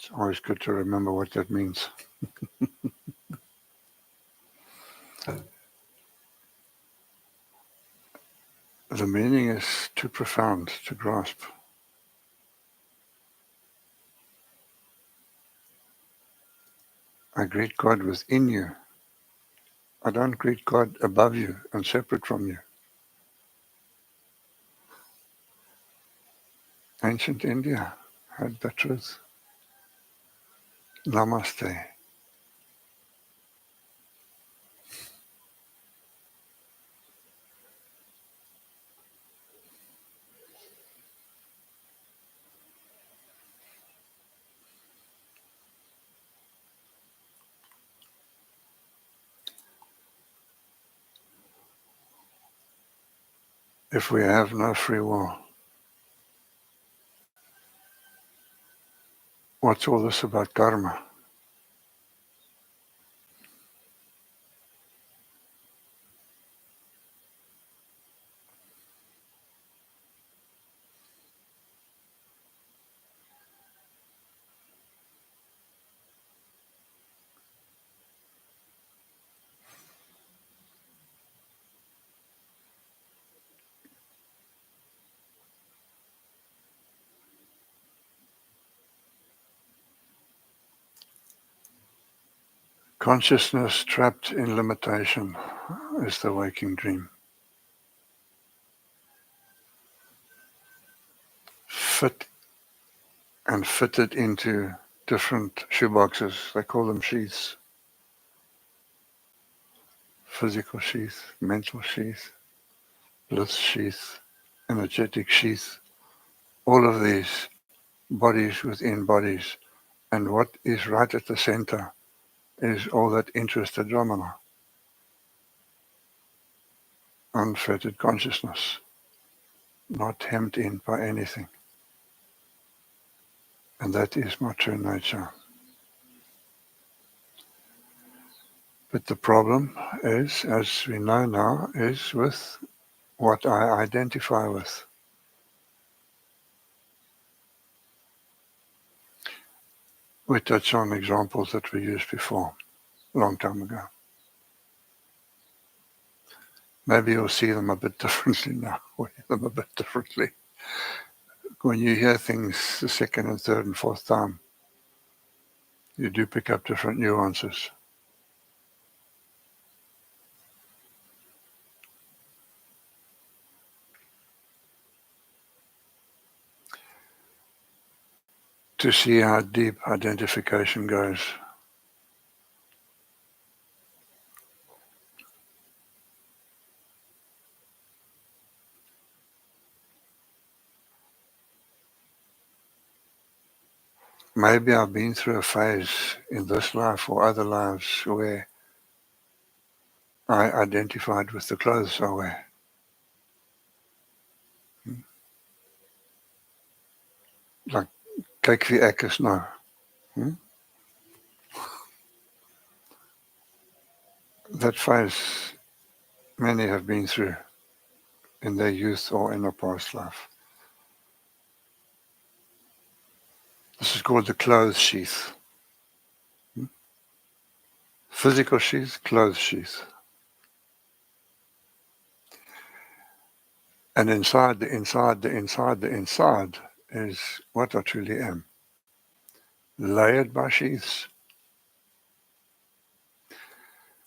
It's always good to remember what that means. The meaning is too profound to grasp. I greet God within you. I don't greet God above you and separate from you. Ancient India had the truth. Namaste. If we have no free will, what's all this about karma? Consciousness trapped in limitation is the waking dream. Fit and fitted into different shoeboxes. They call them sheaths. Physical sheath, mental sheath, bliss sheath, energetic sheath. All of these bodies within bodies. And what is right at the center is all that interested Ramana. Unfettered consciousness, not hemmed in by anything. And that is my true nature. But the problem is, as we know now, is with what I identify with. We touch on examples that we used before, a long time ago. Maybe you'll see them a bit differently now, or hear them a bit differently. When you hear things the second and third and fourth time, you do pick up different nuances. To see how deep identification goes. Maybe I've been through a phase in this life or other lives where I identified with the clothes I wear. Like kyk wie ek is nou. That phase many have been through in their youth or in a past life. This is called the clothes sheath. Physical sheath, clothes sheath. And inside is what I truly am. Layered by sheaths.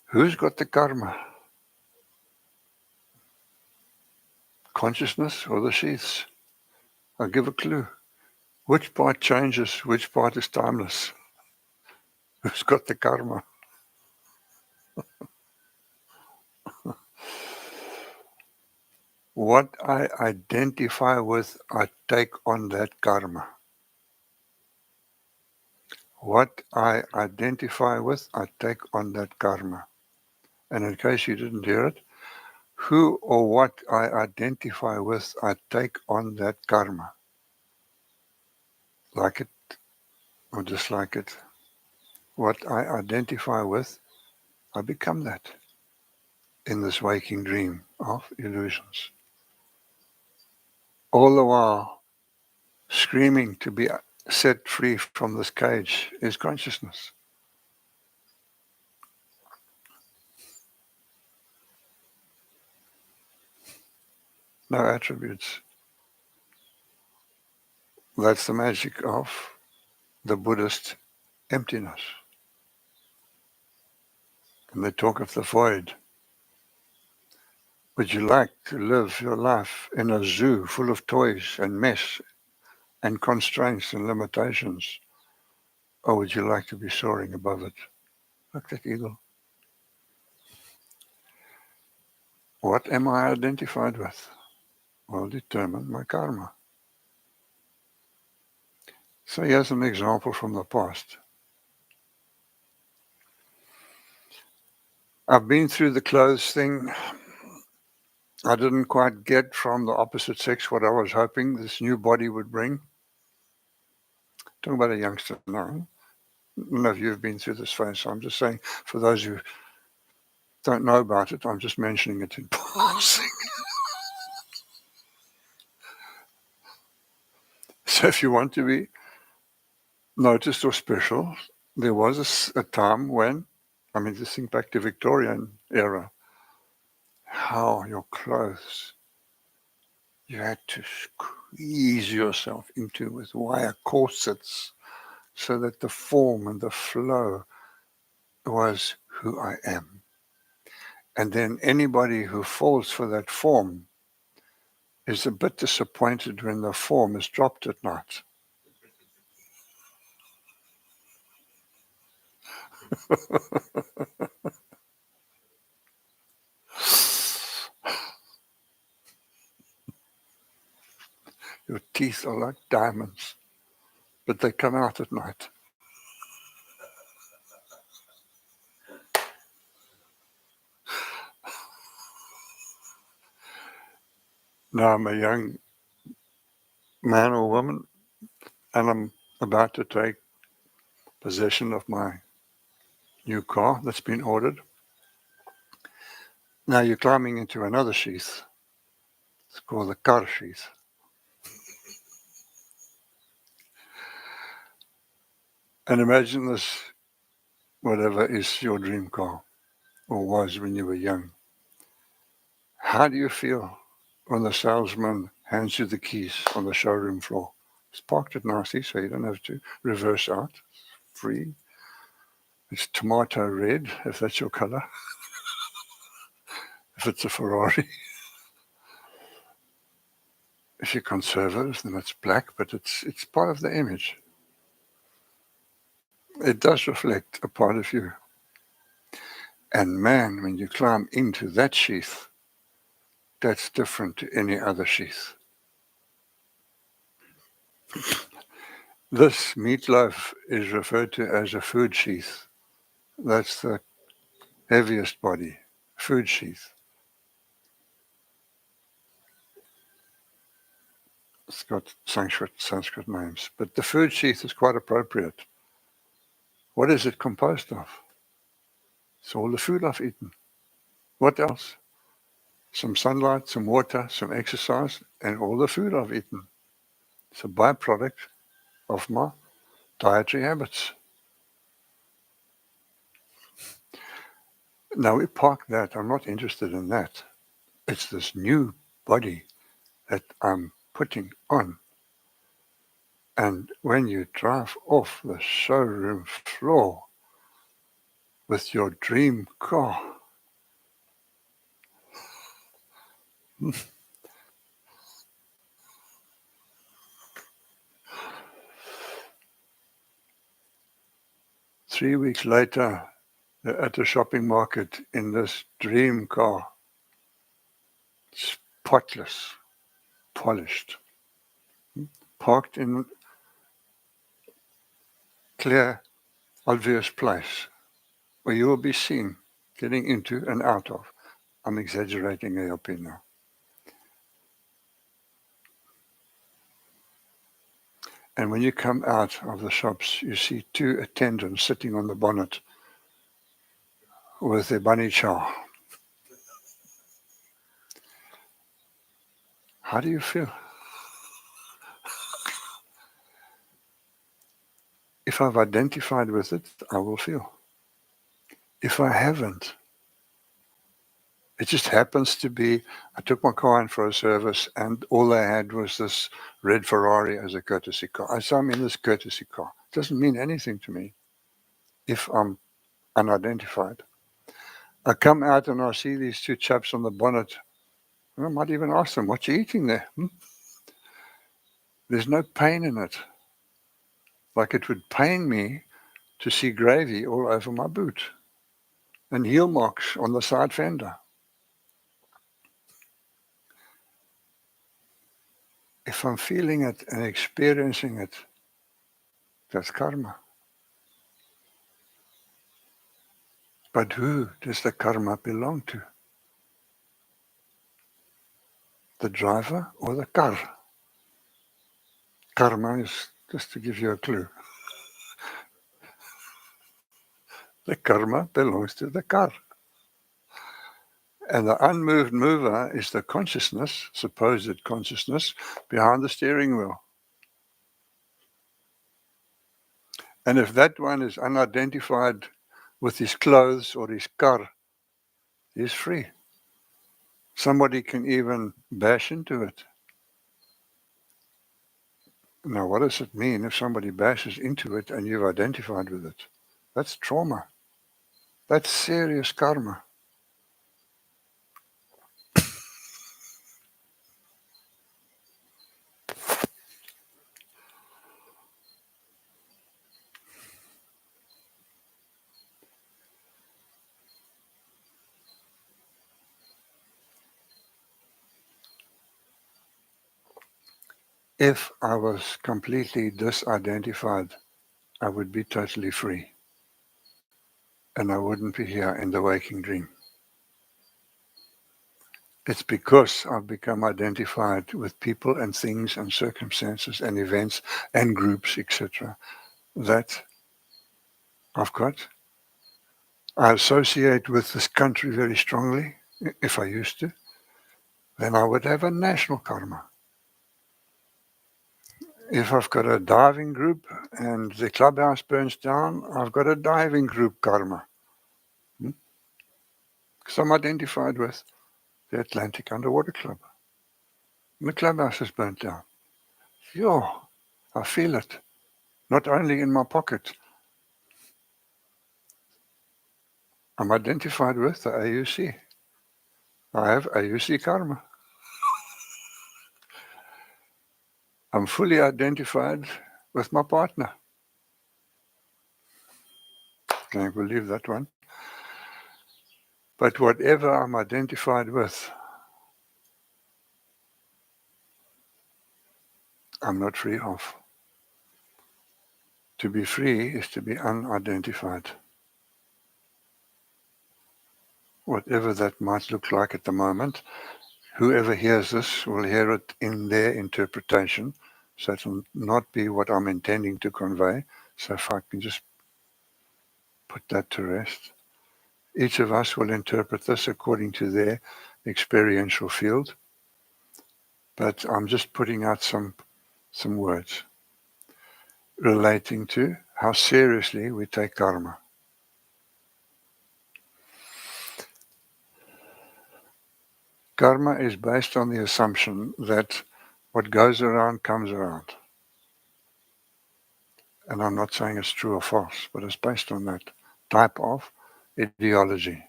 Who's got the karma? Consciousness or the sheaths? I'll give a clue. Which part changes? Which part is timeless? Who's got the karma? What I identify with, I take on that karma. What I identify with, I take on that karma. And in case you didn't hear it, who or what I identify with, I take on that karma. Like it or dislike it. What I identify with, I become that in this waking dream of illusions. All the while screaming to be set free from this cage is consciousness. No attributes. That's the magic of the Buddhist emptiness. And they talk of the void. Would you like to live your life in a zoo full of toys and mess and constraints and limitations? Or would you like to be soaring above it, like that eagle? What am I identified with? Will determine my karma. So here's an example from the past. I've been through the clothes thing. I didn't quite get from the opposite sex what I was hoping this new body would bring. Talking about a youngster now. None of you have been through this phase, so I'm just saying, for those who don't know about it, I'm just mentioning it in passing. So if you want to be noticed or special, there was a time when, just think back to Victorian era, how your clothes, you had to squeeze yourself into with wire corsets so that the form and the flow was who I am. And then anybody who falls for that form is a bit disappointed when the form is dropped at night. Your teeth are like diamonds, but they come out at night. Now I'm a young man or woman, and I'm about to take possession of my new car that's been ordered. Now you're climbing into another sheath. It's called the car sheath. And imagine this, whatever is your dream car, or was when you were young. How do you feel when the salesman hands you the keys on the showroom floor? It's parked it nicely, so you don't have to reverse out. It's free. It's tomato red, if that's your color. If it's a Ferrari. If you're conservative, then it's black, but it's part of the image. It does reflect a part of you. And man, when you climb into that sheath, that's different to any other sheath. This meatloaf is referred to as a food sheath. That's the heaviest body, food sheath. It's got Sanskrit names, but the food sheath is quite appropriate. What is it composed of? It's all the food I've eaten. What else? Some sunlight, some water, some exercise, and all the food I've eaten. It's a byproduct of my dietary habits. Now we park that. I'm not interested in that. It's this new body that I'm putting on. And when you drive off the showroom floor with your dream car, 3 weeks later, they're at the shopping market in this dream car, spotless, polished, parked in clear, obvious place where you will be seen getting into and out of. I'm exaggerating ALP now. And when you come out of the shops, you see 2 attendants sitting on the bonnet with their bunny chow. How do you feel? If I've identified with it, I will feel. If I haven't, it just happens to be, I took my car in for a service and all they had was this red Ferrari as a courtesy car. So I'm in this courtesy car. It doesn't mean anything to me if I'm unidentified. I come out and I see these two chaps on the bonnet. I might even ask them, what you eating there? There's no pain in it. Like it would pain me to see gravy all over my boot and heel marks on the side fender. If I'm feeling it and experiencing it, that's karma. But who does the karma belong to? The driver or the car? Karma is, just to give you a clue, the karma belongs to the car. And the unmoved mover is the consciousness, supposed consciousness, behind the steering wheel. And if that one is unidentified with his clothes or his car, he's free. Somebody can even bash into it. Now, what does it mean if somebody bashes into it and you've identified with it? That's trauma. That's serious karma. If I was completely disidentified, I would be totally free. And I wouldn't be here in the waking dream. It's because I've become identified with people and things and circumstances and events and groups, etc., that I associate with this country very strongly. If I used to, then I would have a national karma. If I've got a diving group and the clubhouse burns down, I've got a diving group karma. Because I'm identified with the Atlantic Underwater Club. And the clubhouse is burnt down. Yo, I feel it. Not only in my pocket. I'm identified with the AUC. I have AUC karma. I'm fully identified with my partner. Can't believe that one. But whatever I'm identified with, I'm not free of. To be free is to be unidentified. Whatever that might look like at the moment, whoever hears this will hear it in their interpretation. So it will not be what I'm intending to convey. So if I can just put that to rest. Each of us will interpret this according to their experiential field. But I'm just putting out some words relating to how seriously we take karma. Karma is based on the assumption that what goes around comes around. And I'm not saying it's true or false, but it's based on that type of ideology.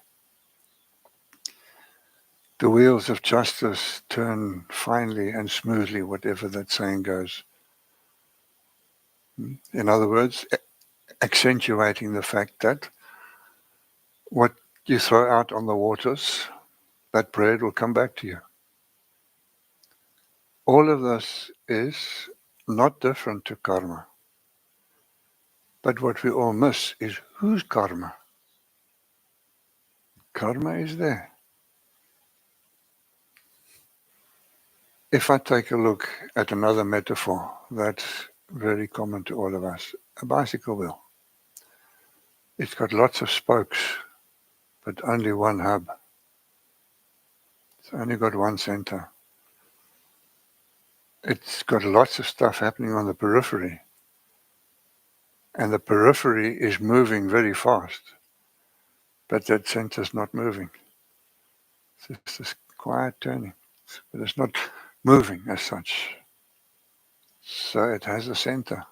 The wheels of justice turn finely and smoothly, whatever that saying goes. In other words, accentuating the fact that what you throw out on the waters, that bread will come back to you. All of this is not different to karma. But what we all miss is whose karma? Karma is there. If I take a look at another metaphor that's very common to all of us, a bicycle wheel. It's got lots of spokes, but only one hub. It's only got one center. It's got lots of stuff happening on the periphery, And the periphery is moving very fast, but that center is not moving. It's just this quiet turning, but it's not moving as such. So it has a center.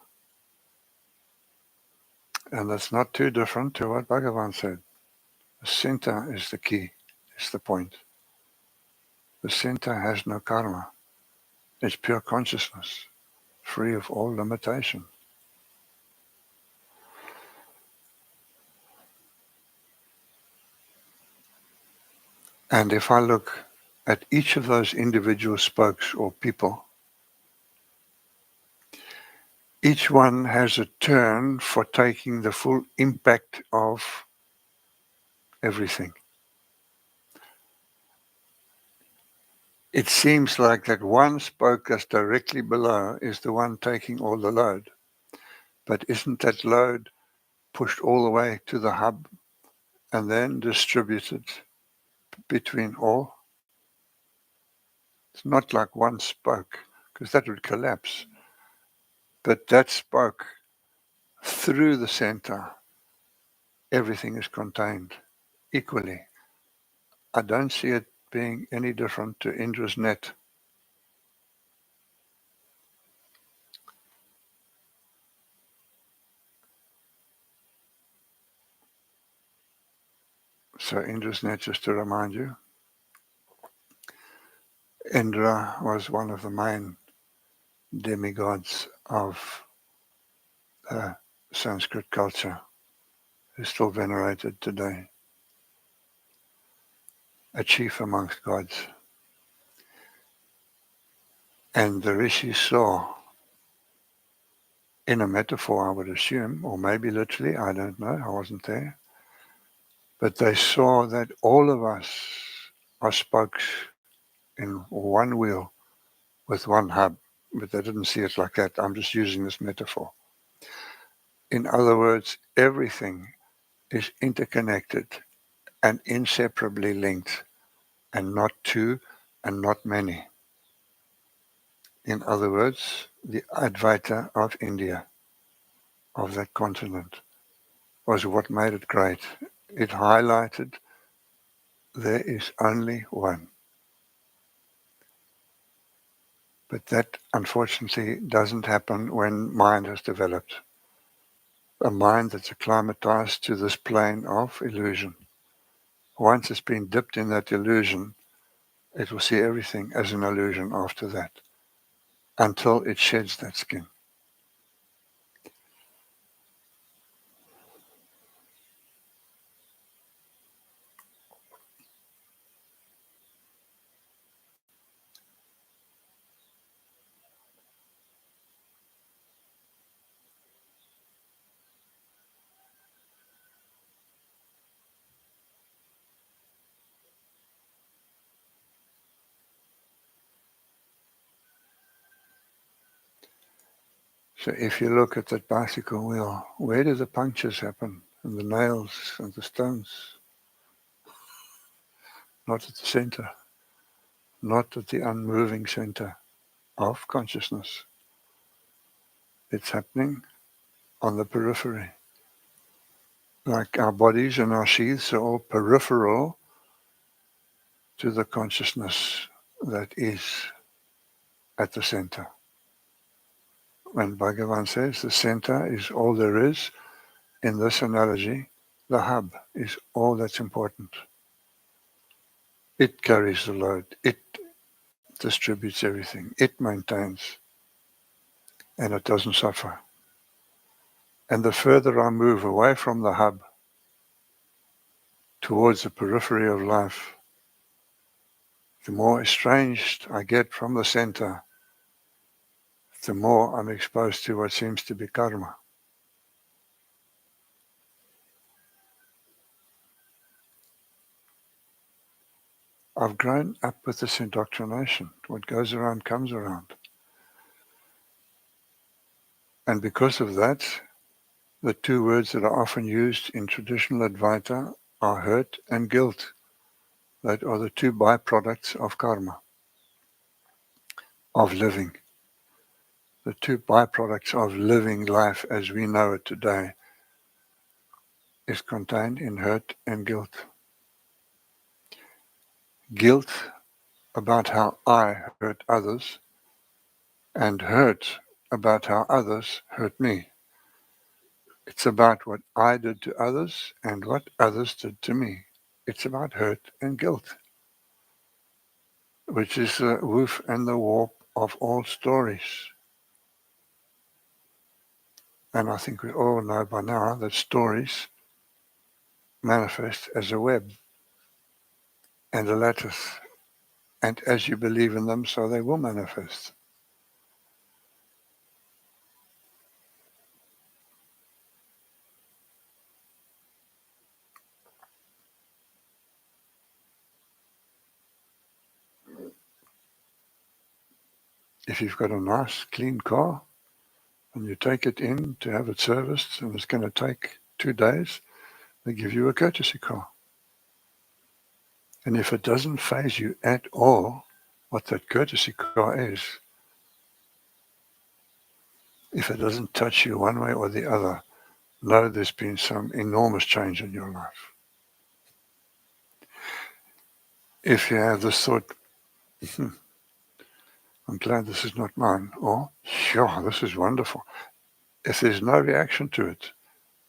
And that's not too different to what Bhagavan said. The center is the key, is the point. The center has no karma. It's pure consciousness, free of all limitation. And if I look at each of those individual spokes or people, each one has a turn for taking the full impact of everything. It seems like that one spoke that's directly below is the one taking all the load. But isn't that load pushed all the way to the hub and then distributed between all? It's not like one spoke, because that would collapse. But that spoke through the center, everything is contained equally. I don't see it being any different to Indra's net. So Indra's net, just to remind you, Indra was one of the main demigods of Sanskrit culture, who's still venerated today. A chief amongst gods. And the rishis saw, in a metaphor I would assume, or maybe literally, I don't know, I wasn't there, but they saw that all of us are spokes in one wheel with one hub, but they didn't see it like that. I'm just using this metaphor. In other words, everything is interconnected and inseparably linked, and not two and not many. In other words, the Advaita of India, of that continent, was what made it great. It highlighted there is only one. But that, unfortunately, doesn't happen when mind has developed. A mind that's acclimatized to this plane of illusion. Once it's been dipped in that illusion, it will see everything as an illusion after that, until it sheds that skin. So if you look at that bicycle wheel, where do the punctures happen? And the nails and the stones? Not at the center. Not at the unmoving center of consciousness. It's happening on the periphery. Like our bodies and our sheaths are all peripheral to the consciousness that is at the center. When Bhagavan says the center is all there is, in this analogy, the hub is all that's important. It carries the load. It distributes everything. It maintains. And it doesn't suffer. And the further I move away from the hub towards the periphery of life, the more estranged I get from the center, the more I'm exposed to what seems to be karma. I've grown up with this indoctrination. What goes around comes around. And because of that, the two words that are often used in traditional Advaita are hurt and guilt. That are the two byproducts of karma, of living. the two byproducts of living life as we know it today is contained in hurt and guilt. Guilt about how I hurt others, and hurt about how others hurt me. It's about what I did to others and what others did to me. It's about hurt and guilt, which is the woof and the warp of all stories. And I think we all know by now that stories manifest as a web and a lattice. And as you believe in them, so they will manifest. If you've got a nice, clean car, and you take it in to have it serviced, and it's going to take 2 days, they give you a courtesy car. And if it doesn't faze you at all what that courtesy car is, if it doesn't touch you one way or the other, know there's been some enormous change in your life. If you have this thought, I'm glad this is not mine, or, sure, this is wonderful. If there's no reaction to it,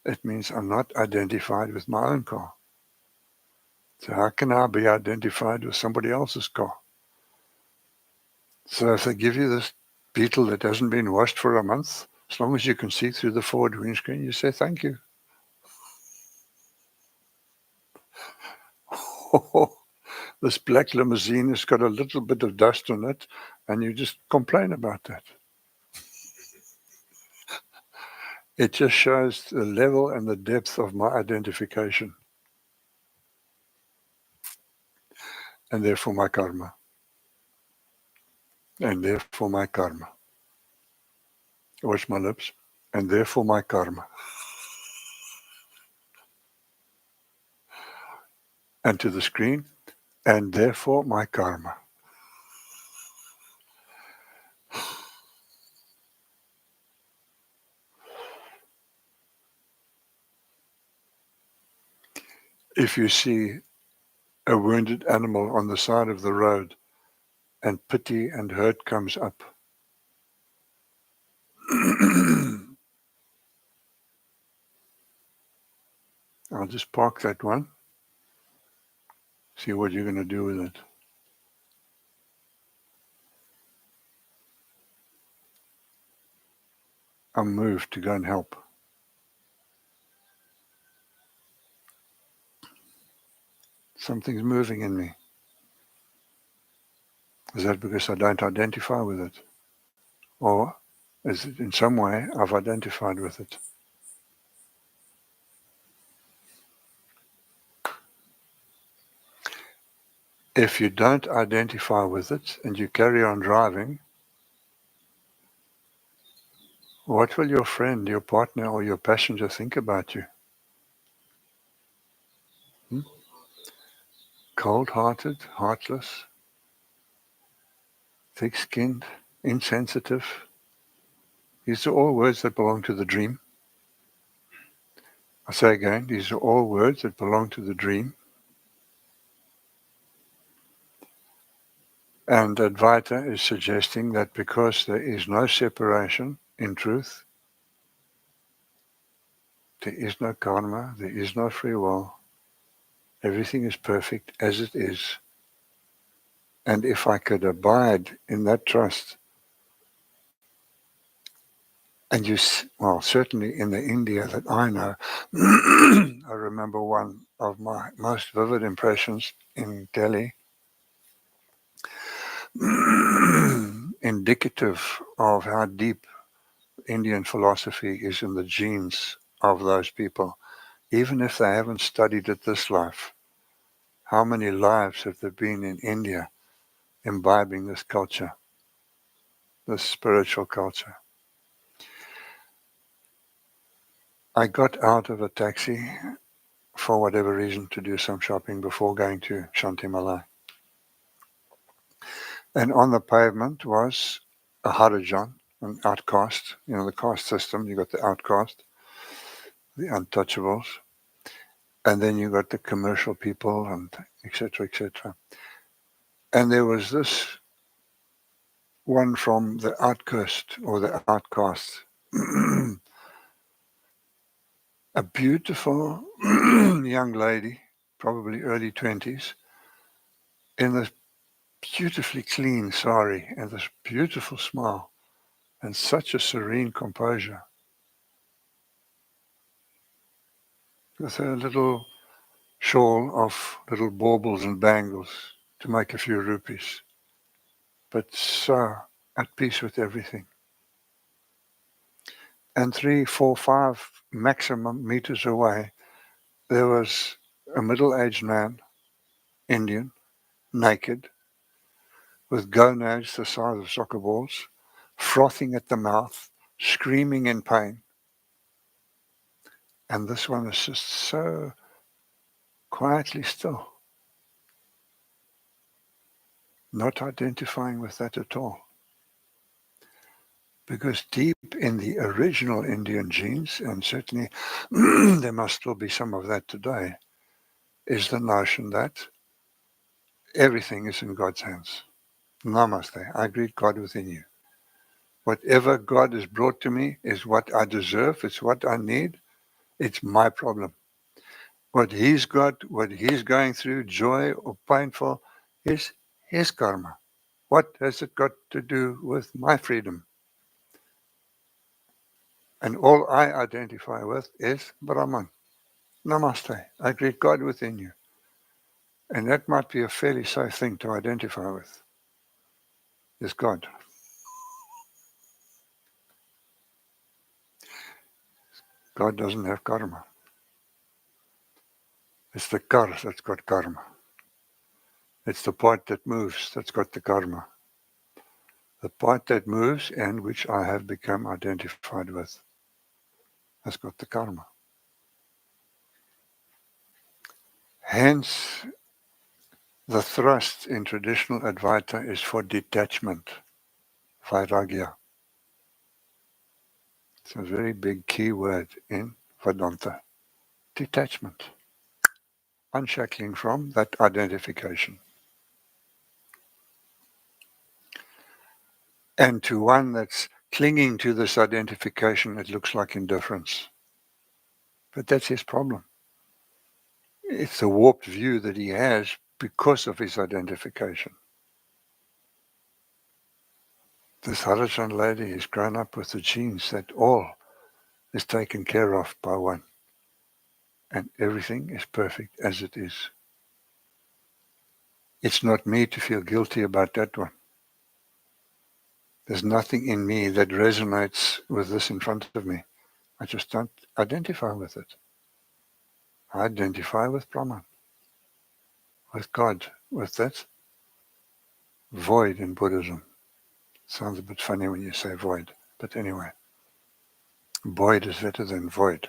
it means I'm not identified with my own car. So how can I be identified with somebody else's car? So if they give you this Beetle that hasn't been washed for a month, as long as you can see through the forward windscreen, you say thank you. This black limousine has got a little bit of dust on it, and you just complain about that. It just shows the level and the depth of my identification, and therefore my karma. And therefore my karma. Watch my lips. And therefore my karma. And to the screen. And therefore my karma. If you see a wounded animal on the side of the road and pity and hurt comes up, I'll just park that one. See what you're going to do with it. I'm moved to go and help. Something's moving in me. Is that because I don't identify with it? Or is it in some way I've identified with it? If you don't identify with it and you carry on driving, what will your friend, your partner, or your passenger think about you? Cold-hearted, heartless, thick-skinned, insensitive. These are all words that belong to the dream. I say again, these are all words that belong to the dream. And Advaita is suggesting that because there is no separation in truth, there is no karma, there is no free will, everything is perfect as it is. And if I could abide in that trust, and well, certainly in the India that I know, I remember one of my most vivid impressions in Delhi, indicative of how deep Indian philosophy is in the genes of those people, even if they haven't studied it this life. How many lives have there been in India imbibing this culture, this spiritual culture? I got out of a taxi for whatever reason to do some shopping before going to Shantimalai. And on the pavement was a Harijan, an outcast. You know, the caste system, you got the outcast, the untouchables, and then you got the commercial people, and etc., etc. And there was this one from the outcast or the outcast, a beautiful young lady, probably early 20s, in this beautifully clean sari and this beautiful smile and such a serene composure, with her little shawl of little baubles and bangles to make a few rupees, but so at peace with everything. And 3, 4, 5 maximum meters away, there was a middle-aged man, Indian, naked, with gonads the size of soccer balls, frothing at the mouth, screaming in pain. And this one is just so quietly still, not identifying with that at all. Because deep in the original Indian genes, and certainly there must still be some of that today, is the notion that everything is in God's hands. Namaste. I greet God within you. Whatever God has brought to me is what I deserve. It's what I need. It's my problem. What He's got, what He's going through, joy or painful, is His karma. What has it got to do with my freedom? And all I identify with is Brahman. Namaste. I greet God within you. And that might be a fairly safe thing to identify with, is God. God doesn't have karma. It's the kar that's got karma. It's the part that moves that's got the karma. The part that moves and which I have become identified with has got the karma. Hence, the thrust in traditional Advaita is for detachment, vairagya. It's a very big key word in Vedanta. Detachment. Unshackling from that identification. And to one that's clinging to this identification, it looks like indifference. But that's his problem. It's a warped view that he has because of his identification. This Harajan lady has grown up with the genes that all is taken care of by one. And everything is perfect as it is. It's not me to feel guilty about that one. There's nothing in me that resonates with this in front of me. I just don't identify with it. I identify with Brahman, with God, with that void in Buddhism. Sounds a bit funny when you say void, but anyway. Void is better than void.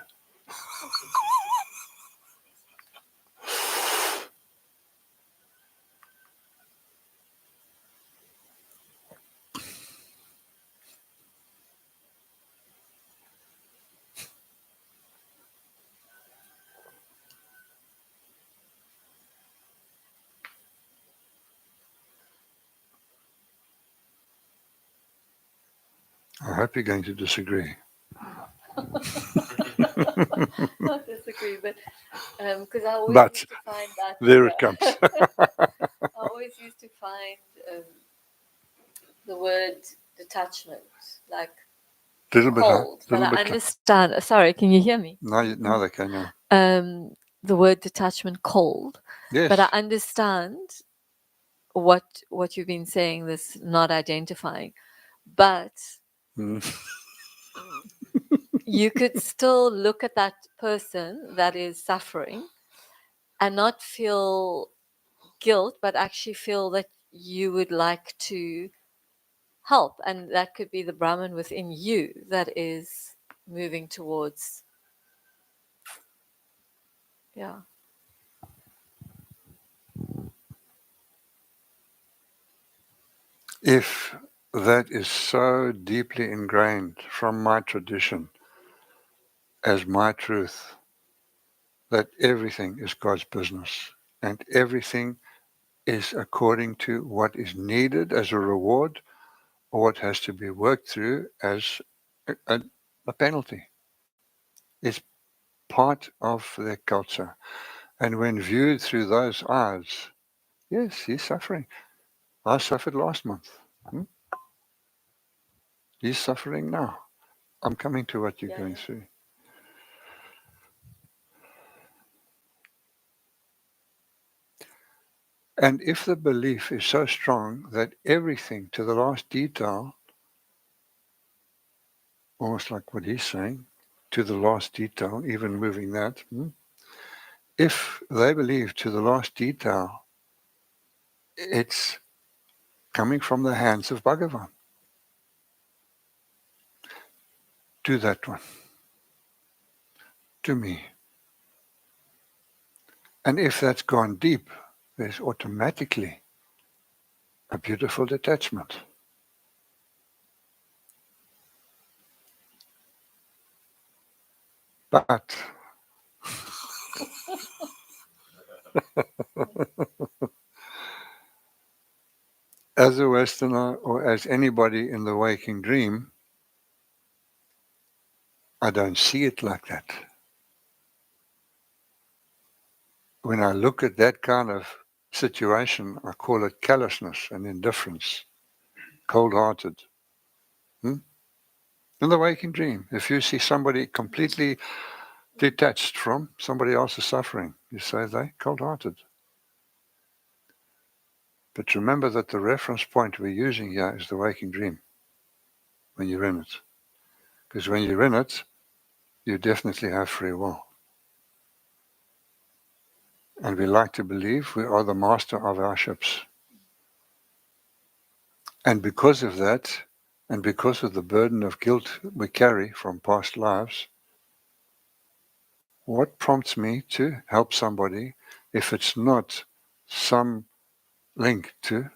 I hope you're going to disagree. Not disagree, but because I always But used to find that there it comes. I always used to find the word detachment like Little bit cold, high, but little I bit understand. Sorry, can you hear me? now they can, yeah. The word detachment cold, Yes. but I understand what you've been saying. This not identifying, but you could still look at that person that is suffering and not feel guilt, but actually feel that you would like to help. And that could be the Brahman within you that is moving towards, yeah. If that is so deeply ingrained from my tradition as my truth, that everything is God's business and everything is according to what is needed as a reward or what has to be worked through as a penalty. It's part of their culture. And when viewed through those eyes, yes, he's suffering. I suffered last month. He's suffering now. I'm coming to what you're going through. And if the belief is so strong that everything to the last detail, almost like what he's saying, to the last detail, even moving that, if they believe to the last detail, it's coming from the hands of Bhagavan. Do that one. To me. And if that's gone deep, there's automatically a beautiful detachment. But as a Westerner or as anybody in the waking dream, I don't see it like that. When I look at that kind of situation, I call it callousness and indifference, cold-hearted. In the waking dream, if you see somebody completely detached from somebody else's suffering, you say they're cold-hearted. But remember that the reference point we're using here is the waking dream, when you're in it. Because when you're in it, you definitely have free will. And we like to believe we are the master of our ships. And because of that, and because of the burden of guilt we carry from past lives, what prompts me to help somebody if it's not some link to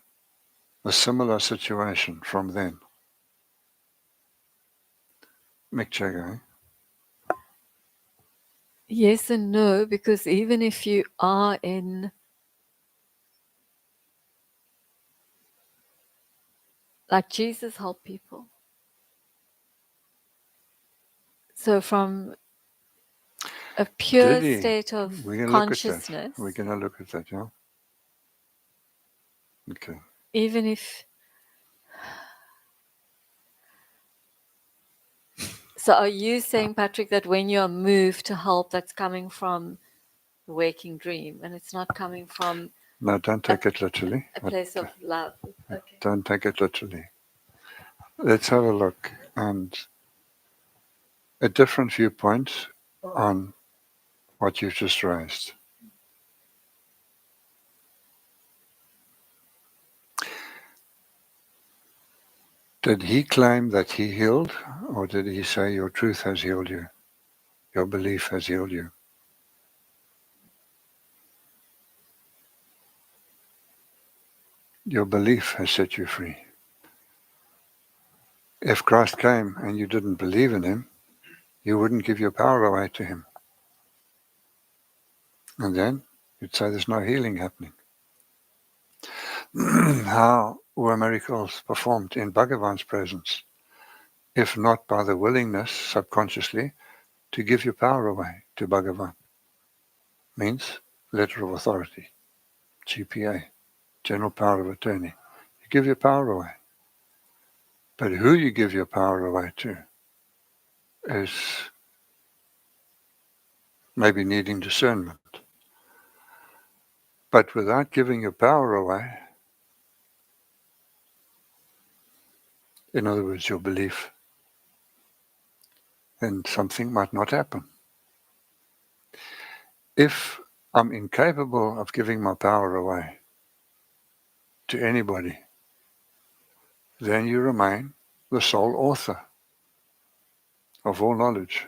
a similar situation from then? Mick Jagger. Yes and no, because even if you are in, like Jesus helped people. So from a pure state of We're going to look at that. consciousness, We're going to look at that, yeah? Okay. even if, so are you saying, Patrick, that when you're moved to help, that's coming from the waking dream and it's not coming from No, don't take it literally. a place of love? Okay. Don't take it literally. Let's have a look and a different viewpoint on what you've just raised. Did he claim that he healed, or did he say your truth has healed you? Your belief has healed you? Your belief has set you free. If Christ came and you didn't believe in him, you wouldn't give your power away to him. And then you'd say there's no healing happening. How were miracles performed in Bhagavan's presence, if not by the willingness, subconsciously, to give your power away to Bhagavan? Means letter of authority, GPA, general power of attorney. You give your power away. But who you give your power away to is maybe needing discernment. But without giving your power away, in other words, your belief, then something might not happen. If I'm incapable of giving my power away to anybody, then you remain the sole author of all knowledge.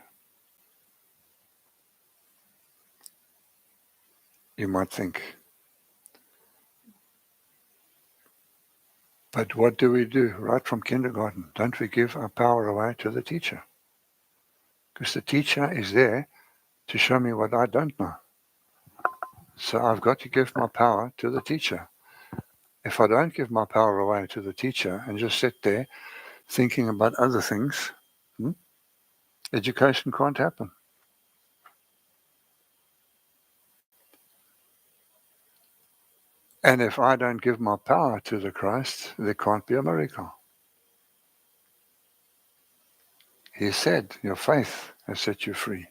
You might think, But what do we do right from kindergarten? Don't we give our power away to the teacher? Because the teacher is there to show me what I don't know. So I've got to give my power to the teacher. If I don't give my power away to the teacher and just sit there thinking about other things, education can't happen. And if I don't give my power to the Christ, there can't be a miracle. He said, your faith has set you free.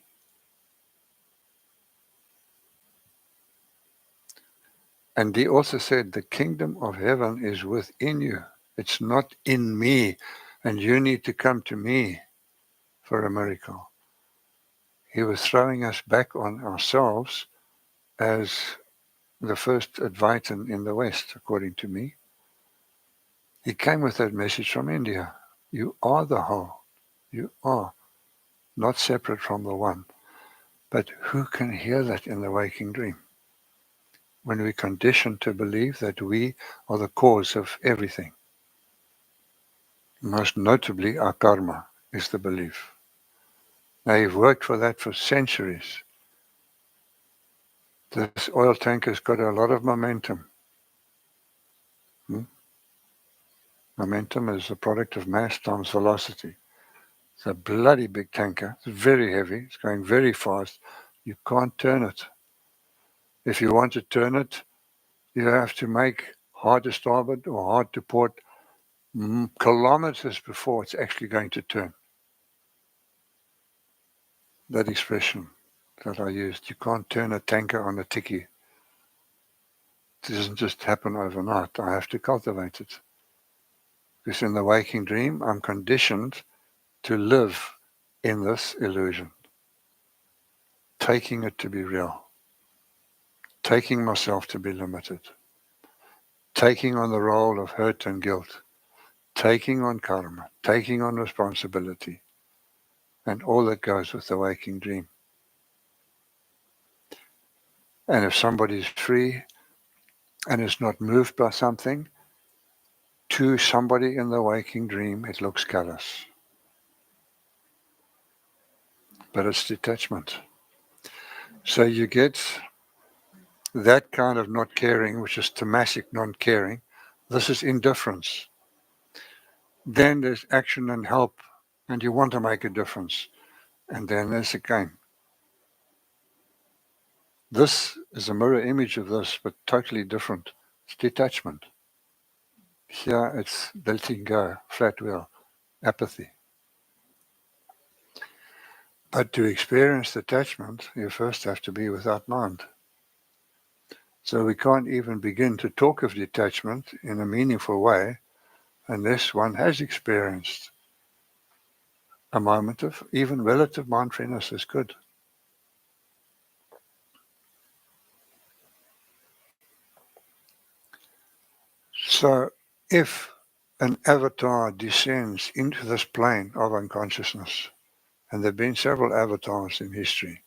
And he also said, the kingdom of heaven is within you. It's not in me. And you need to come to me for a miracle. He was throwing us back on ourselves as the first Advaitin in the West, according to me. He came with that message from India. You are the whole. You are not separate from the one. But who can hear that in the waking dream? When we're conditioned to believe that we are the cause of everything. Most notably, our karma is the belief. Now, you've worked for that for centuries. This oil tanker's got a lot of momentum. Momentum is the product of mass times velocity. It's a bloody big tanker. It's very heavy. It's going very fast. You can't turn it. If you want to turn it, you have to make hard to starboard or hard to port kilometers before it's actually going to turn. That expression that I used, you can't turn a tanker on a tikkie. It doesn't just happen overnight. I have to cultivate it. Because in the waking dream, I'm conditioned to live in this illusion, taking it to be real, taking myself to be limited, taking on the role of hurt and guilt, taking on karma, taking on responsibility, and all that goes with the waking dream. And if somebody's free and is not moved by something, to somebody in the waking dream, it looks callous. But it's detachment. So you get that kind of not caring, which is tamasic non-caring. This is indifference. Then there's action and help, and you want to make a difference. And then there's again. This is a mirror image of this, but totally different. It's detachment. Here it's letting go, flat wheel, apathy. But to experience detachment, you first have to be without mind. So we can't even begin to talk of detachment in a meaningful way unless one has experienced a moment of even relative mindfulness is good. So if an avatar descends into this plane of unconsciousness, and there have been several avatars in history,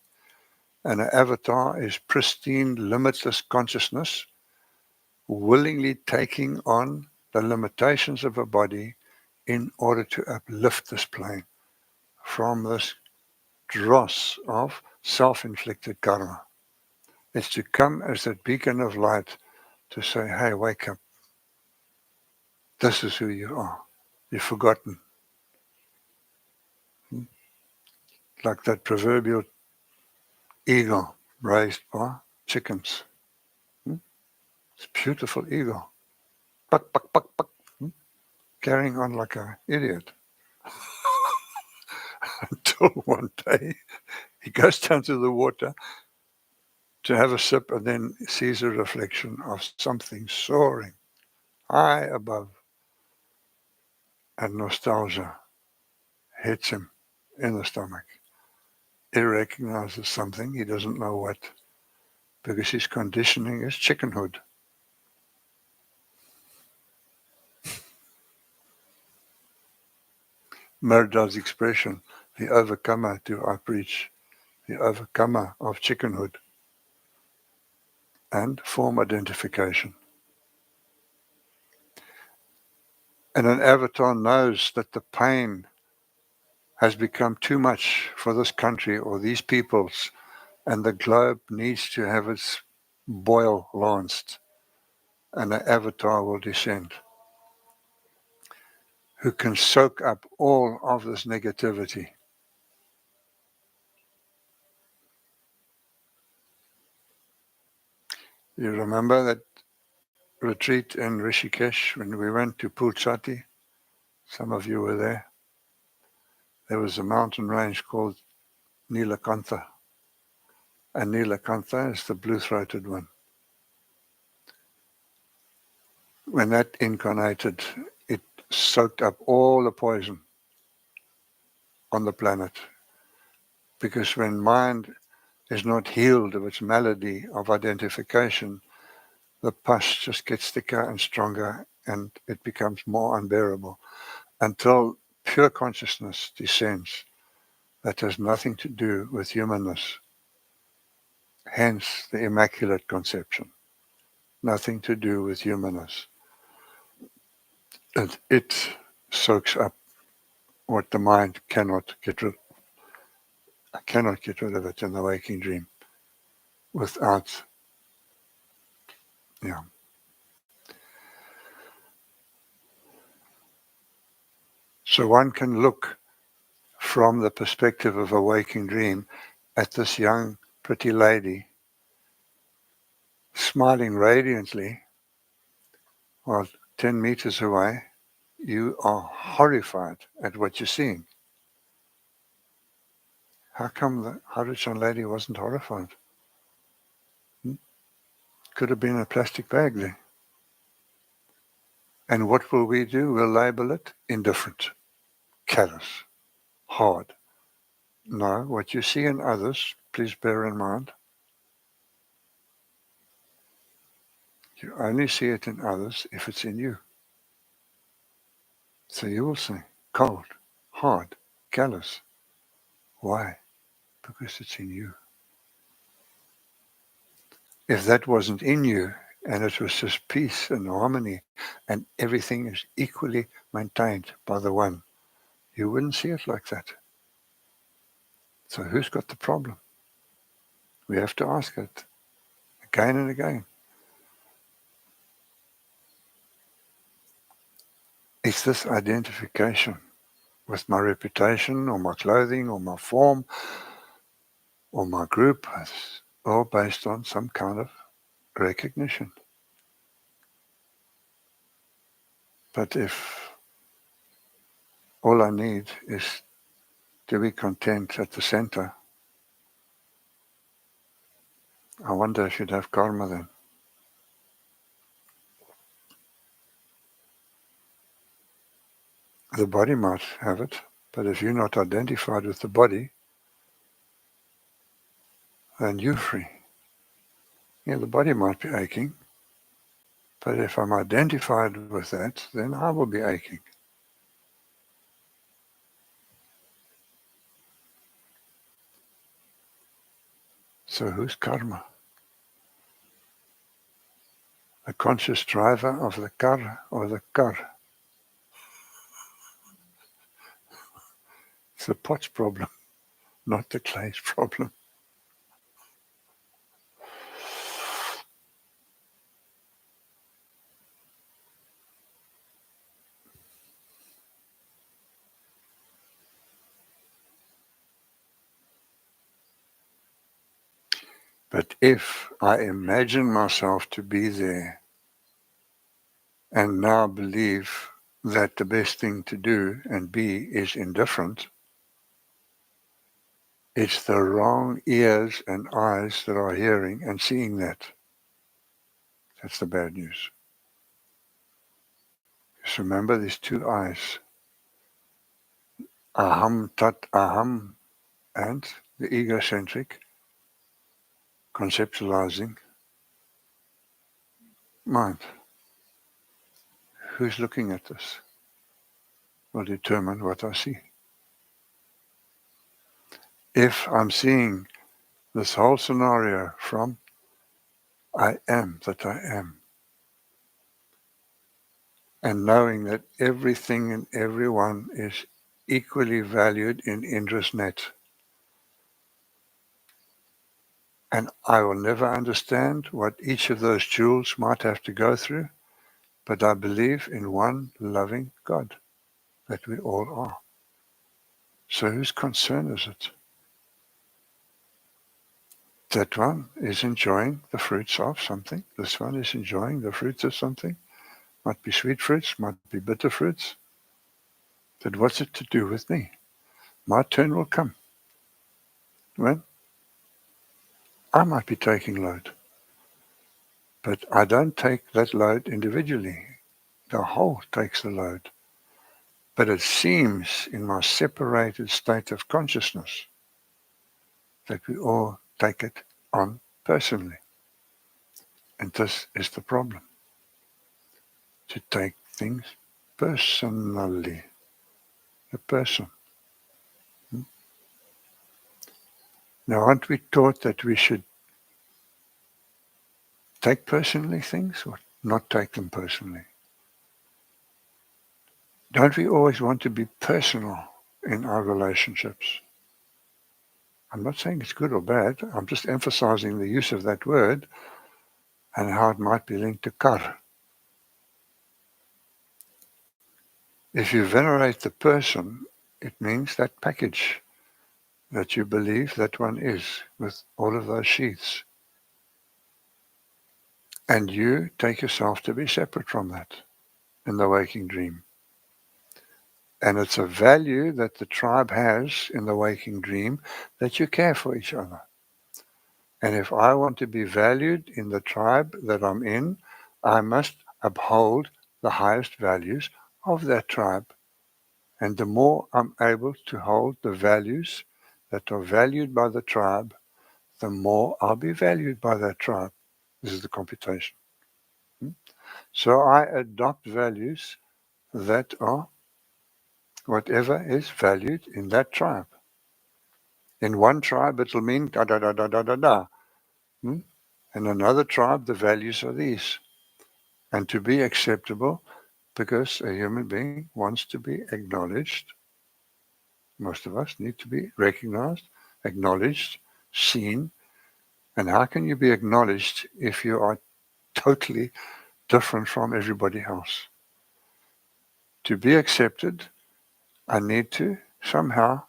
and an avatar is pristine, limitless consciousness, willingly taking on the limitations of a body in order to uplift this plane from this dross of self-inflicted karma. It's to come as that beacon of light to say, hey, wake up. This is who you are. You've forgotten. Like that proverbial eagle raised by chickens. It's a beautiful eagle. Buck, buck, buck, buck. Carrying on like an idiot. Until one day he goes down to the water to have a sip and then sees a reflection of something soaring high above. And nostalgia hits him in the stomach. He recognizes something, he doesn't know what, because his conditioning is chickenhood. Murda's expression, the overcomer do I preach, the overcomer of chickenhood, and form identification. And an avatar knows that the pain has become too much for this country or these peoples, and the globe needs to have its boil lanced, and an avatar will descend who can soak up all of this negativity. You remember that retreat in Rishikesh when we went to Pulchati? Some of you were there. There was a mountain range called Nilakantha, and Nilakantha is the blue-throated one. When that incarnated, it soaked up all the poison on the planet. Because when mind is not healed of its malady of identification, the pus just gets thicker and stronger, and it becomes more unbearable until pure consciousness descends. That has nothing to do with humanness. Hence the Immaculate Conception. Nothing to do with humanness. And it soaks up what the mind cannot get rid of it in the waking dream without, yeah. So one can look from the perspective of a waking dream at this young, pretty lady smiling radiantly while 10 meters away you are horrified at what you're seeing. How come the Haruchan lady wasn't horrified? Could have been a plastic bag there. And what will we do? We'll label it indifferent, callous, hard. No, what you see in others, please bear in mind, you only see it in others if it's in you. So you will say, cold, hard, callous. Why? Because it's in you. If that wasn't in you, and it was just peace and harmony, and everything is equally maintained by the one, you wouldn't see it like that. So who's got the problem? We have to ask it again and again. Is this identification with my reputation or my clothing or my form or my group, all based on some kind of recognition? But if all I need is to be content at the center, I wonder if you'd have karma then. The body might have it, but if you're not identified with the body, then you're free. Yeah, the body might be aching, but if I'm identified with that, then I will be aching. So who's karma? The conscious driver of the car or the car? It's the pot's problem, not the clay's problem. But if I imagine myself to be there and now believe that the best thing to do and be is indifferent, it's the wrong ears and eyes that are hearing and seeing that. That's the bad news. Just remember these two eyes. Aham tat aham, and the egocentric, conceptualizing mind. Who's looking at this will determine what I see. If I'm seeing this whole scenario from I am that I am, and knowing that everything and everyone is equally valued in Indra's net. And I will never understand what each of those jewels might have to go through, but I believe in one loving God, that we all are. So whose concern is it? That one is enjoying the fruits of something. This one is enjoying the fruits of something. Might be sweet fruits, might be bitter fruits. But what's it to do with me? My turn will come when I might be taking load. But I don't take that load individually. The whole takes the load. But it seems in my separated state of consciousness that we all take it on personally. And this is the problem. To take things personally. A person. Now, aren't we taught that we should take personally things or not take them personally? Don't we always want to be personal in our relationships? I'm not saying it's good or bad. I'm just emphasizing the use of that word and how it might be linked to kar. If you venerate the person, it means that package that you believe that one is with all of those sheaths. And you take yourself to be separate from that in the waking dream. And it's a value that the tribe has in the waking dream that you care for each other. And if I want to be valued in the tribe that I'm in, I must uphold the highest values of that tribe. And the more I'm able to hold the values that are valued by the tribe, the more I'll be valued by that tribe. This is the computation. So I adopt values that are whatever is valued in that tribe. In one tribe, it'll mean da da da da da da da. In another tribe, the values are these. And to be acceptable, because a human being wants to be acknowledged, most of us need to be recognized, acknowledged, seen. And how can you be acknowledged if you are totally different from everybody else? To be accepted, I need to somehow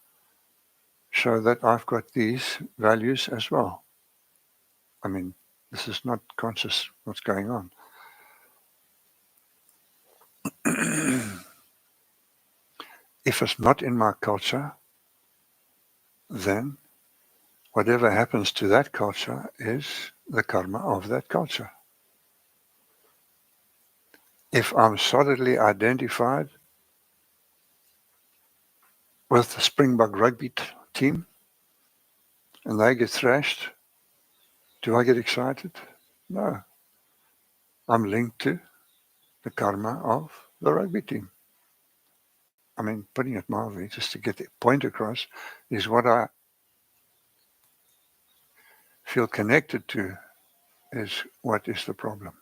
show that I've got these values as well. I mean, this is not conscious what's going on. If it's not in my culture, then whatever happens to that culture is the karma of that culture. If I'm solidly identified with the Springbok rugby team and they get thrashed, do I get excited? No. I'm linked to the karma of the rugby team. I mean, putting it mildly, just to get the point across, is what I feel connected to is what is the problem.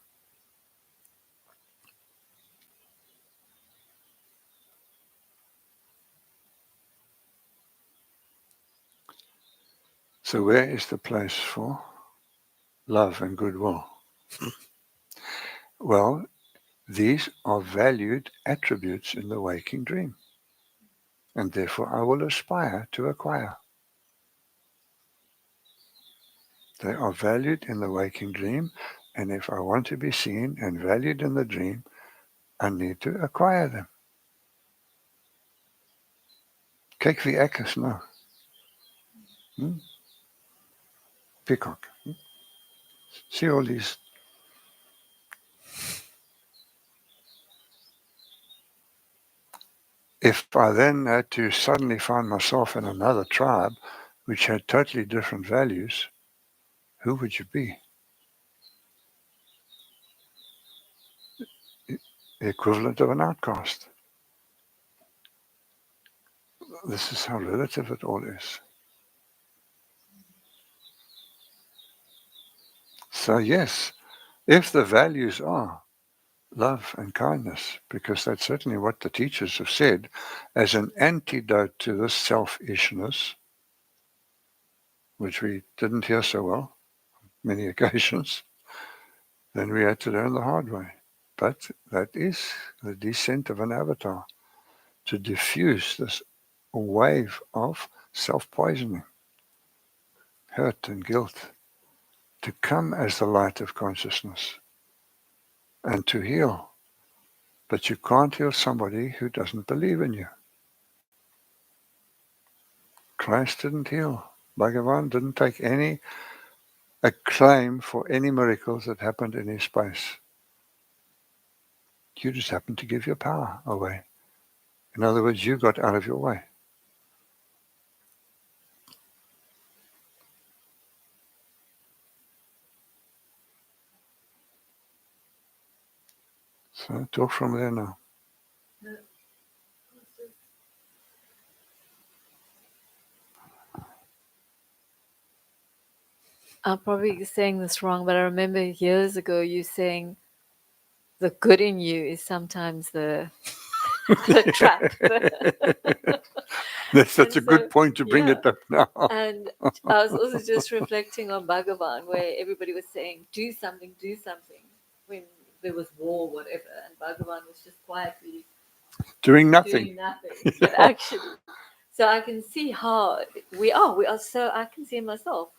So where is the place for love and goodwill? Well, these are valued attributes in the waking dream, and therefore I will aspire to acquire. They are valued in the waking dream, and if I want to be seen and valued in the dream, I need to acquire them. Kyk wie ek is nou. Peacock. See all these. If I then had to suddenly find myself in another tribe which had totally different values, who would you be? The equivalent of an outcast. This is how relative it all is. So yes, if the values are love and kindness, because that's certainly what the teachers have said as an antidote to this selfishness, which we didn't hear so well many occasions. Then we had to learn the hard way. But that is the descent of an avatar, to diffuse this wave of self-poisoning, hurt and guilt, to come as the light of consciousness and to heal. But you can't heal somebody who doesn't believe in you. Christ didn't heal. Bhagavan didn't take any acclaim for any miracles that happened in his space. You just happened to give your power away. In other words, you got out of your way. So talk from there now. I'm probably saying this wrong, but I remember years ago you saying the good in you is sometimes the trap. That's such a And good so, point to bring yeah. it up now. And I was also just reflecting on Bhagavan, where everybody was saying, do something, when there was war, whatever. And Bhagavan was just quietly Doing nothing. doing nothing. But actually, so I can see how we are. So I can see myself.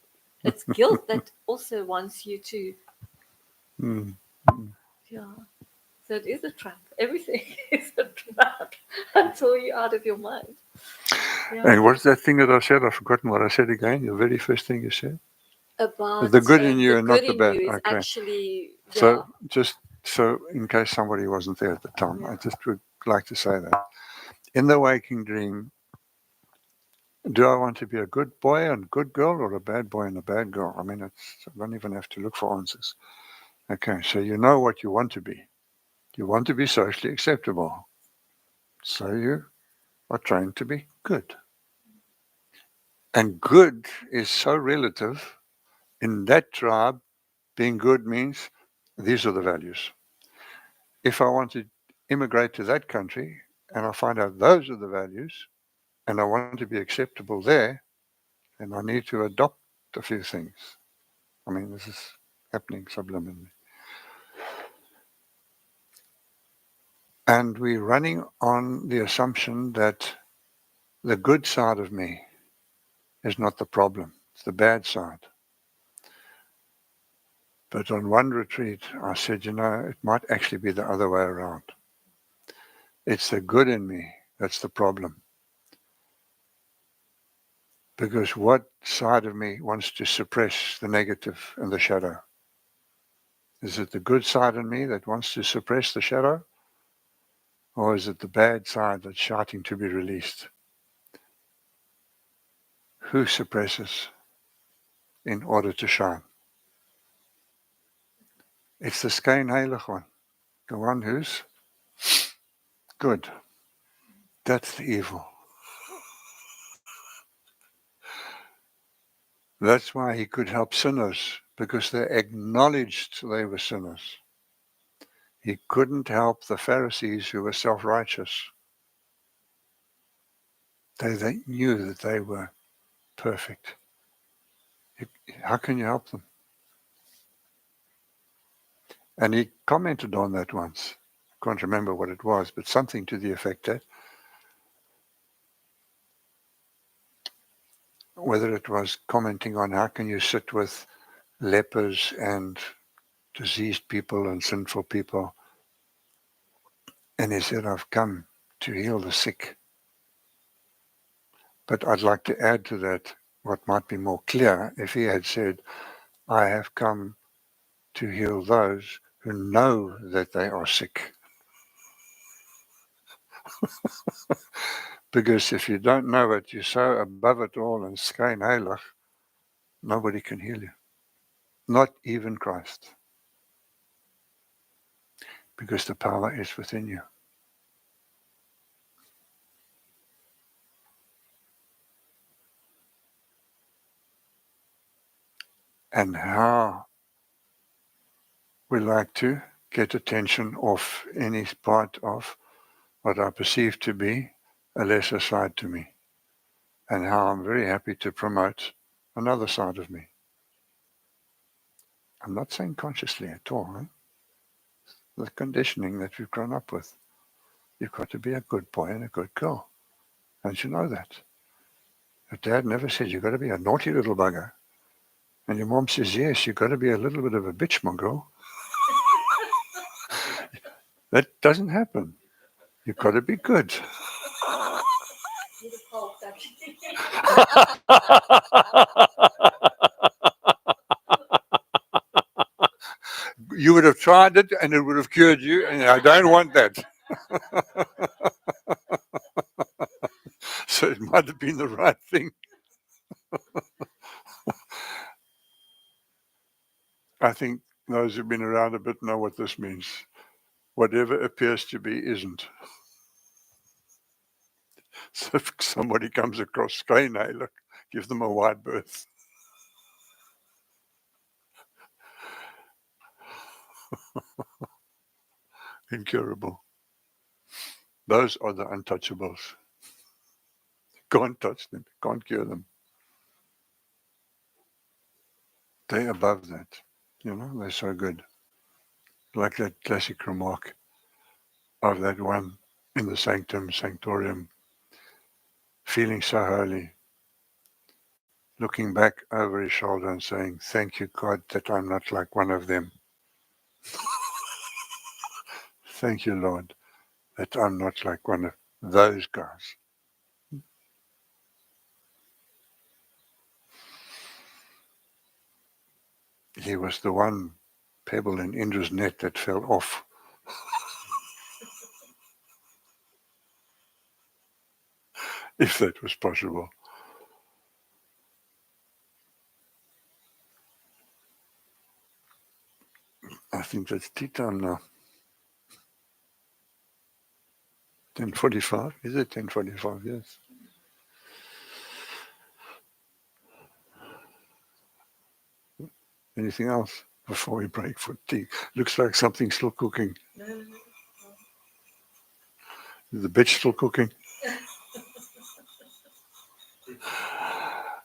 It's guilt that also wants you to, Mm. yeah. So it is a trap. Everything is a trap until you're out of your mind. Yeah. And what's that thing that I said? I've forgotten what I said again. The very first thing you said. About The good in you the and good not the in bad. you is Okay. actually, yeah. So in case somebody wasn't there at the time, Yeah. I just would like to say that. In the waking dream, do I want to be a good boy and good girl, or a bad boy and a bad girl? I mean, I don't even have to look for answers. Okay, so you know what you want to be. You want to be socially acceptable. So you are trained to be good. And good is so relative. In that tribe, being good means these are the values. If I want to immigrate to that country and I find out those are the values and I want to be acceptable there, then I need to adopt a few things. I mean, this is happening subliminally. And we're running on the assumption that the good side of me is not the problem, it's the bad side. But on one retreat, I said, it might actually be the other way around. It's the good in me that's the problem. Because what side of me wants to suppress the negative and the shadow? Is it the good side in me that wants to suppress the shadow? Or is it the bad side that's shouting to be released? Who suppresses in order to shine? It's the skyn heilig one, the one who's good. That's the evil. That's why he could help sinners, because they acknowledged they were sinners. He couldn't help the Pharisees who were self-righteous. They knew that they were perfect. How can you help them? And he commented on that once. I can't remember what it was, but something to the effect that whether it was commenting on how can you sit with lepers and diseased people and sinful people. And he said, I've come to heal the sick. But I'd like to add to that what might be more clear if he had said, I have come to heal those who know that they are sick. Because if you don't know it, you're so above it all and skyn heilig, nobody can heal you. Not even Christ. Because the power is within you. And how we like to get attention off any part of what I perceive to be a lesser side to me, and how I'm very happy to promote another side of me. I'm not saying consciously at all. The conditioning that we've grown up with. You've got to be a good boy and a good girl. Don't you know that? Your dad never said you've got to be a naughty little bugger. And your mom says, yes, you've got to be a little bit of a bitch, my girl. That doesn't happen. You've got to be good. You would have tried it and it would have cured you, and I don't want that. So it might have been the right thing. I think those who've been around a bit know what this means. Whatever appears to be isn't. So if somebody comes across Cain, hey, look, give them a wide berth. Incurable. Those are the untouchables. Can't touch them, can't cure them. They're above that. They're so good. Like that classic remark of that one in the sanctum, sanctorium, feeling so holy, looking back over his shoulder and saying, thank you, God, that I'm not like one of them. Thank you, Lord, that I'm not like one of those guys. He was the one pebble in Indra's net that fell off. If that was possible. I think that's tea time now. 10:45? Is it 10:45? Yes. Anything else before we break for tea? Looks like something's still cooking. Is the bitch still cooking?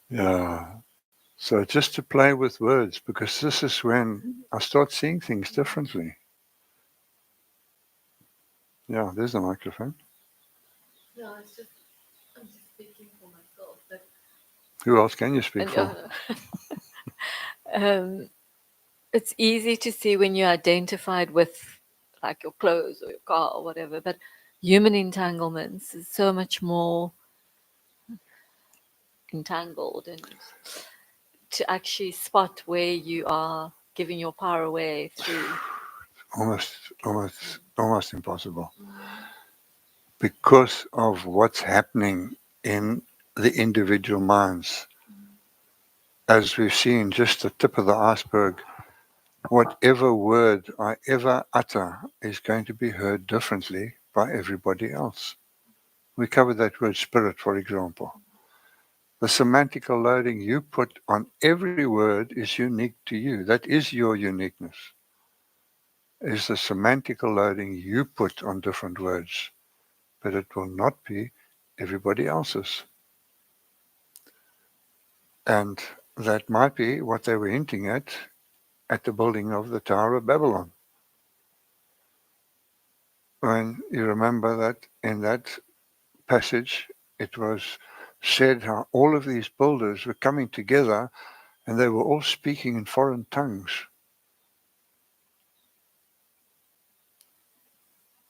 Yeah. So just to play with words, because this is when I start seeing things differently. Yeah, there's the microphone. No, I'm just speaking for myself. But who else can you speak for? It's easy to see when you're identified with like your clothes or your car or whatever, but human entanglements is so much more entangled, and to actually spot where you are giving your power away through Almost impossible. Because of what's happening in the individual minds. As we've seen, just the tip of the iceberg, whatever word I ever utter is going to be heard differently by everybody else. We covered that word spirit, for example. The semantical loading you put on every word is unique to you. That is your uniqueness. Is the semantical loading you put on different words, but it will not be everybody else's. And that might be what they were hinting at the building of the Tower of Babylon. When you remember that in that passage, it was said how all of these builders were coming together and they were all speaking in foreign tongues.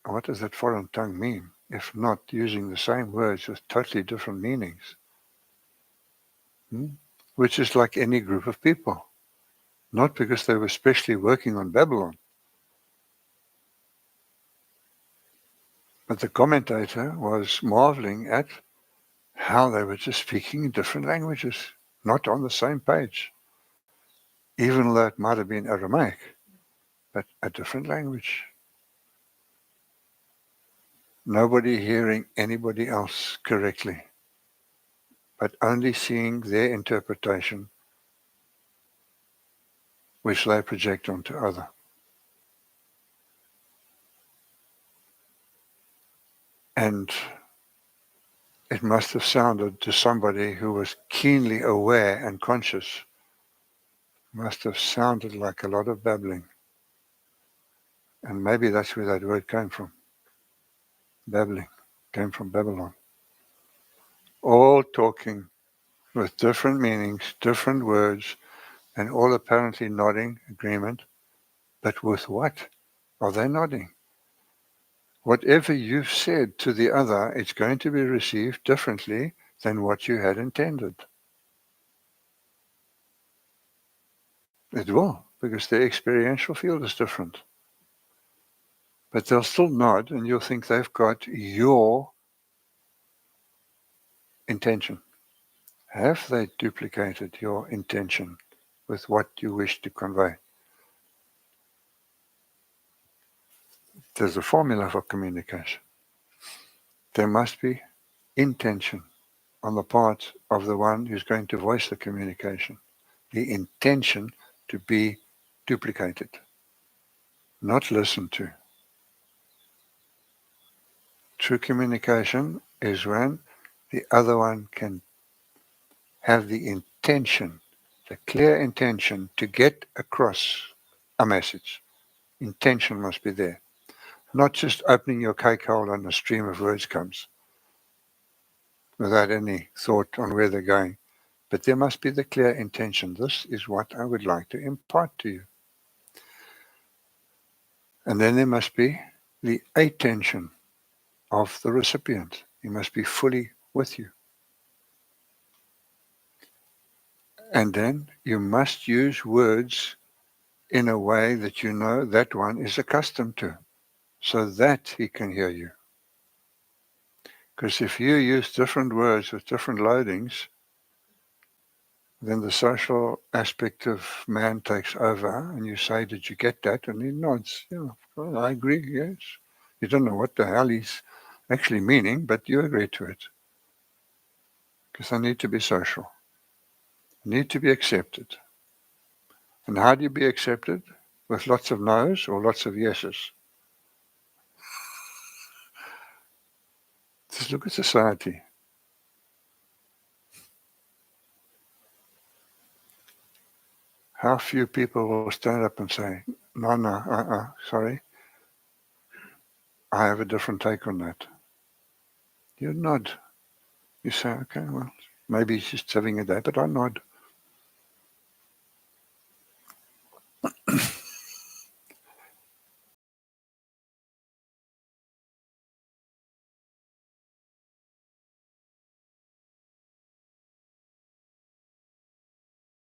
What does that foreign tongue mean, if not using the same words with totally different meanings? Which is like any group of people. Not because they were specially working on Babylon. But the commentator was marveling at how they were just speaking in different languages, not on the same page. Even though it might have been Aramaic, but a different language. Nobody hearing anybody else correctly, but only seeing their interpretation, which they project onto other. And it must have sounded to somebody who was keenly aware and conscious, must have sounded like a lot of babbling. And maybe that's where that word came from. Babbling came from Babylon. All talking with different meanings, different words, and all apparently nodding agreement. But with what are they nodding? Whatever you've said to the other, it's going to be received differently than what you had intended. It will, because their experiential field is different. But they'll still nod, and you'll think they've got your intention. Have they duplicated your intention with what you wish to convey? There's a formula for communication. There must be intention on the part of the one who's going to voice the communication. The intention to be duplicated, not listened to. True communication is when the other one can have the intention, the clear intention to get across a message. Intention must be there. Not just opening your cake hole and a stream of words comes without any thought on where they're going. But there must be the clear intention. This is what I would like to impart to you. And then there must be the attention of the recipient. He must be fully with you. And then you must use words in a way that you know that one is accustomed to, so that he can hear you. Because if you use different words with different loadings, then the social aspect of man takes over, and you say, "Did you get that?" And he nods. Yeah, well, I agree, yes. You don't know what the hell he's actually meaning, but you agree to it. Because I need to be social. I need to be accepted. And how do you be accepted? With lots of no's or lots of yeses? Just look at society. How few people will stand up and say, no, sorry, I have a different take on that. You nod. You say, okay, well, maybe he's just having a day, but I nod.